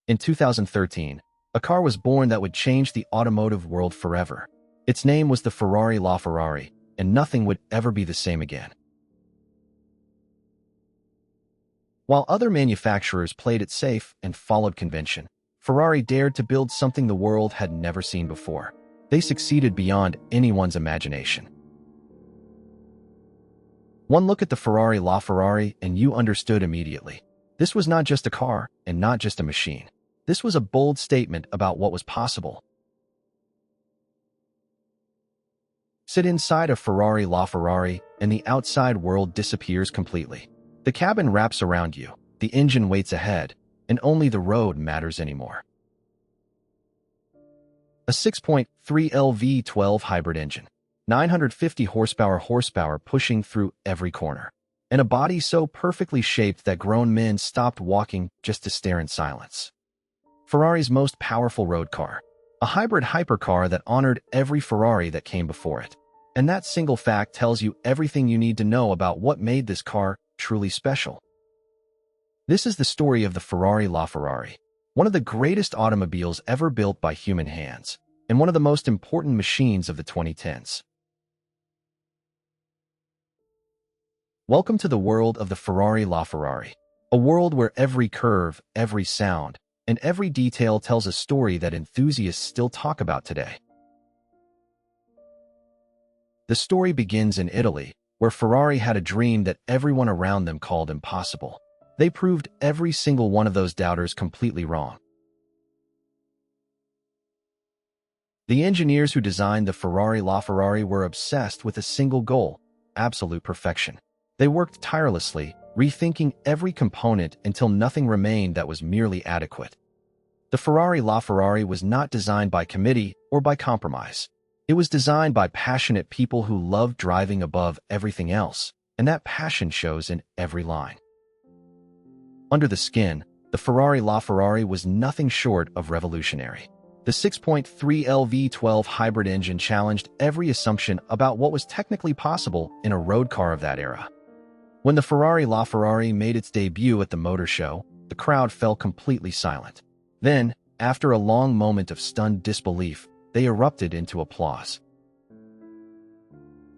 In 2013, a car was born that would change the automotive world forever. Its name was the Ferrari LaFerrari, and nothing would ever be the same again. While other manufacturers played it safe and followed convention, Ferrari dared to build something the world had never seen before. They succeeded beyond anyone's imagination. One look at the Ferrari LaFerrari and you understood immediately. This was not just a car and not just a machine. This was a bold statement about what was possible. Sit inside a Ferrari LaFerrari and the outside world disappears completely. The cabin wraps around you, the engine waits ahead, and only the road matters anymore. A 6.3L V12 hybrid engine, 950 horsepower pushing through every corner, and a body so perfectly shaped that grown men stopped walking just to stare in silence. Ferrari's most powerful road car, a hybrid hypercar that honored every Ferrari that came before it. And that single fact tells you everything you need to know about what made this car truly special. This is the story of the Ferrari LaFerrari, one of the greatest automobiles ever built by human hands, and one of the most important machines of the 2010s. Welcome to the world of the Ferrari LaFerrari, a world where every curve, every sound, and every detail tells a story that enthusiasts still talk about today. The story begins in Italy, where Ferrari had a dream that everyone around them called impossible. They proved every single one of those doubters completely wrong. The engineers who designed the Ferrari LaFerrari were obsessed with a single goal: absolute perfection. They worked tirelessly, rethinking every component until nothing remained that was merely adequate. The Ferrari LaFerrari was not designed by committee or by compromise. It was designed by passionate people who loved driving above everything else, and that passion shows in every line. Under the skin, the Ferrari LaFerrari was nothing short of revolutionary. The 6.3L V12 hybrid engine challenged every assumption about what was technically possible in a road car of that era. When the Ferrari LaFerrari made its debut at the motor show, the crowd fell completely silent. Then, after a long moment of stunned disbelief, they erupted into applause.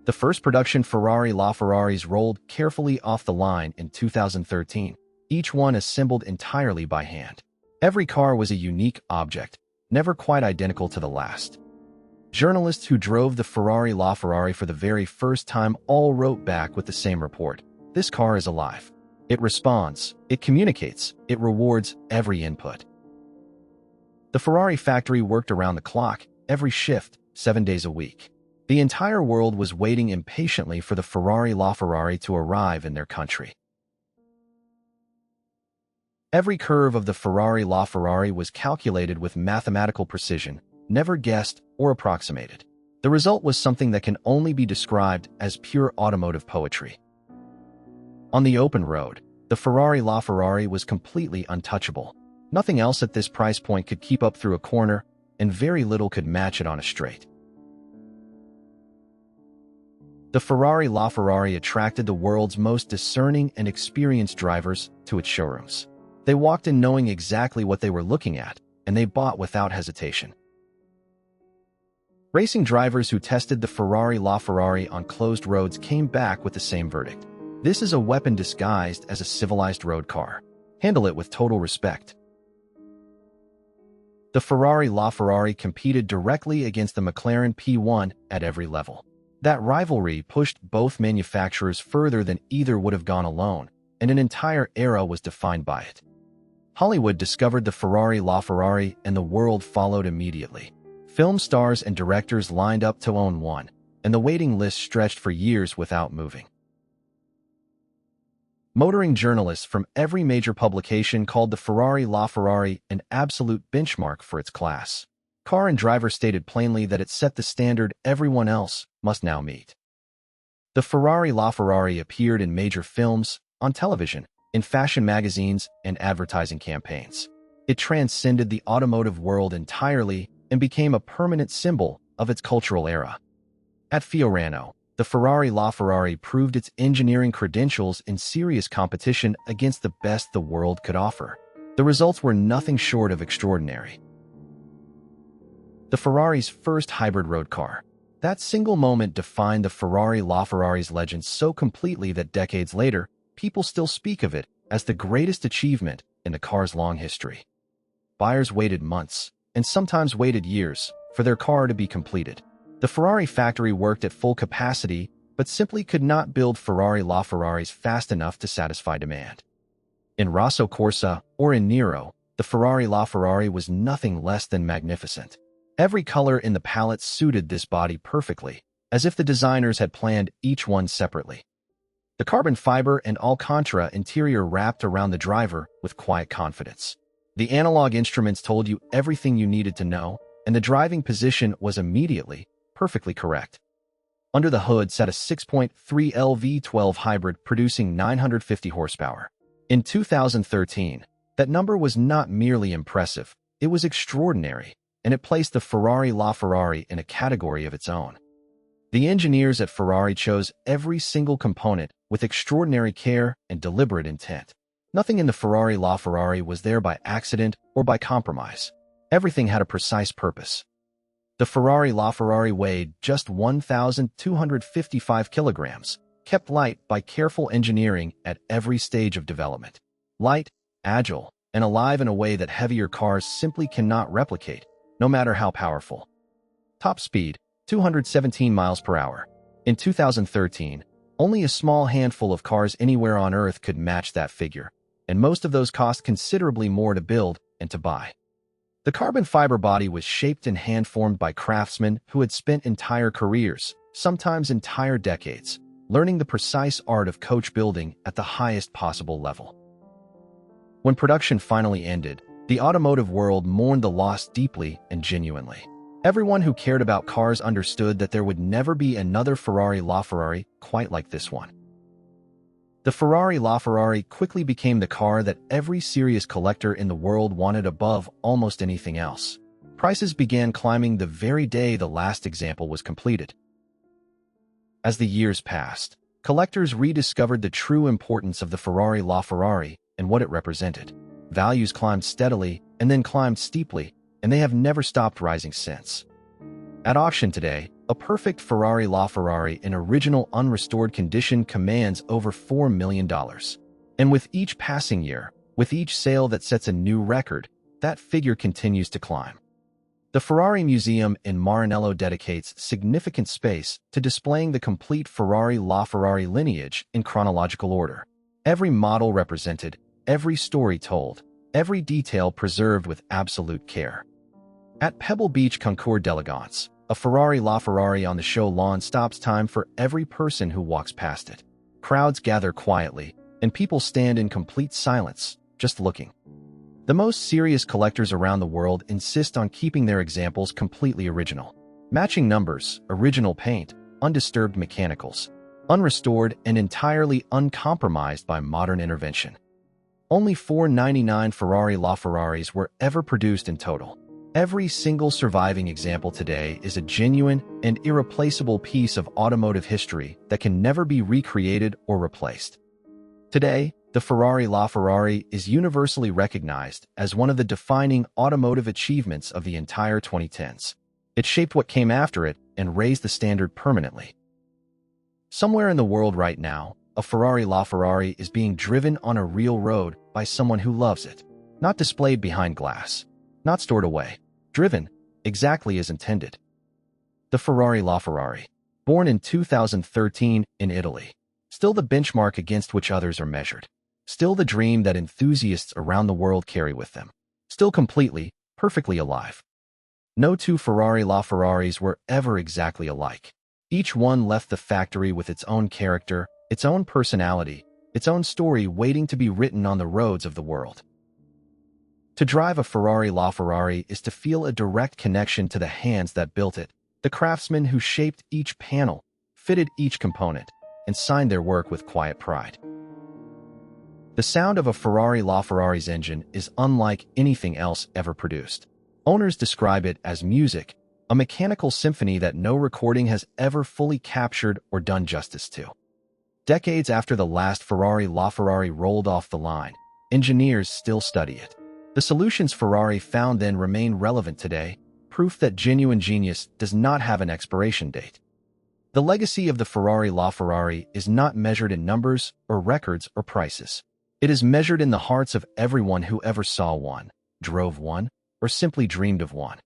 The first production Ferrari LaFerraris rolled carefully off the line in 2013, each one assembled entirely by hand. Every car was a unique object, never quite identical to the last. Journalists who drove the Ferrari LaFerrari for the very first time all wrote back with the same report: "This car is alive. It responds, it communicates, it rewards every input." The Ferrari factory worked around the clock, every shift, 7 days a week. The entire world was waiting impatiently for the Ferrari LaFerrari to arrive in their country. Every curve of the Ferrari LaFerrari was calculated with mathematical precision, never guessed or approximated. The result was something that can only be described as pure automotive poetry. On the open road, the Ferrari LaFerrari was completely untouchable. Nothing else at this price point could keep up through a corner, and very little could match it on a straight. The Ferrari LaFerrari attracted the world's most discerning and experienced drivers to its showrooms. They walked in knowing exactly what they were looking at, and they bought without hesitation. Racing drivers who tested the Ferrari LaFerrari on closed roads came back with the same verdict: "This is a weapon disguised as a civilized road car. Handle it with total respect." The Ferrari LaFerrari competed directly against the McLaren P1 at every level. That rivalry pushed both manufacturers further than either would have gone alone, and an entire era was defined by it. Hollywood discovered the Ferrari LaFerrari and the world followed immediately. Film stars and directors lined up to own one, and the waiting list stretched for years without moving. Motoring journalists from every major publication called the Ferrari LaFerrari an absolute benchmark for its class. Car and driver stated plainly that it set the standard everyone else must now meet. The Ferrari LaFerrari appeared in major films, on television, in fashion magazines, and advertising campaigns. It transcended the automotive world entirely and became a permanent symbol of its cultural era. At Fiorano, the Ferrari LaFerrari proved its engineering credentials in serious competition against the best the world could offer. The results were nothing short of extraordinary. The Ferrari's first hybrid road car. That single moment defined the Ferrari LaFerrari's legend so completely that decades later, people still speak of it as the greatest achievement in the car's long history. Buyers waited months, and sometimes waited years, for their car to be completed. The Ferrari factory worked at full capacity, but simply could not build Ferrari LaFerraris fast enough to satisfy demand. In Rosso Corsa or in Nero, the Ferrari LaFerrari was nothing less than magnificent. Every color in the palette suited this body perfectly, as if the designers had planned each one separately. The carbon fiber and Alcantara interior wrapped around the driver with quiet confidence. The analog instruments told you everything you needed to know, and the driving position was immediately, perfectly correct. Under the hood sat a 6.3L V12 hybrid producing 950 horsepower. In 2013, that number was not merely impressive, it was extraordinary, and it placed the Ferrari LaFerrari in a category of its own. The engineers at Ferrari chose every single component with extraordinary care and deliberate intent. Nothing in the Ferrari LaFerrari was there by accident or by compromise. Everything had a precise purpose. The Ferrari LaFerrari weighed just 1,255 kilograms, kept light by careful engineering at every stage of development. Light, agile, and alive in a way that heavier cars simply cannot replicate, no matter how powerful. Top speed, 217 miles per hour. In 2013, only a small handful of cars anywhere on Earth could match that figure, and most of those cost considerably more to build and to buy. The carbon fiber body was shaped and hand-formed by craftsmen who had spent entire careers, sometimes entire decades, learning the precise art of coach building at the highest possible level. When production finally ended, the automotive world mourned the loss deeply and genuinely. Everyone who cared about cars understood that there would never be another Ferrari LaFerrari quite like this one. The Ferrari LaFerrari quickly became the car that every serious collector in the world wanted above almost anything else. Prices began climbing the very day the last example was completed. As the years passed, collectors rediscovered the true importance of the Ferrari LaFerrari and what it represented. Values climbed steadily and then climbed steeply, and they have never stopped rising since. At auction today, a perfect Ferrari LaFerrari in original unrestored condition commands over $4 million. And with each passing year, with each sale that sets a new record, that figure continues to climb. The Ferrari Museum in Maranello dedicates significant space to displaying the complete Ferrari LaFerrari lineage in chronological order. Every model represented, every story told, every detail preserved with absolute care. At Pebble Beach Concours d'Elegance, a Ferrari LaFerrari on the show lawn stops time for every person who walks past it. Crowds gather quietly, and people stand in complete silence, just looking. The most serious collectors around the world insist on keeping their examples completely original. Matching numbers, original paint, undisturbed mechanicals, unrestored and entirely uncompromised by modern intervention. Only 499 Ferrari LaFerraris were ever produced in total. Every single surviving example today is a genuine and irreplaceable piece of automotive history that can never be recreated or replaced. Today, the Ferrari LaFerrari is universally recognized as one of the defining automotive achievements of the entire 2010s. It shaped what came after it and raised the standard permanently. Somewhere in the world right now, a Ferrari LaFerrari is being driven on a real road by someone who loves it. Not displayed behind glass, not stored away. Driven, exactly as intended. The Ferrari LaFerrari, born in 2013 in Italy, still the benchmark against which others are measured. Still the dream that enthusiasts around the world carry with them. Still completely, perfectly alive. No two Ferrari LaFerraris were ever exactly alike. Each one left the factory with its own character, its own personality, its own story waiting to be written on the roads of the world. To drive a Ferrari LaFerrari is to feel a direct connection to the hands that built it, the craftsmen who shaped each panel, fitted each component, and signed their work with quiet pride. The sound of a Ferrari LaFerrari's engine is unlike anything else ever produced. Owners describe it as music, a mechanical symphony that no recording has ever fully captured or done justice to. Decades after the last Ferrari LaFerrari rolled off the line, engineers still study it. The solutions Ferrari found then remain relevant today, proof that genuine genius does not have an expiration date. The legacy of the Ferrari LaFerrari is not measured in numbers or records or prices. It is measured in the hearts of everyone who ever saw one, drove one, or simply dreamed of one.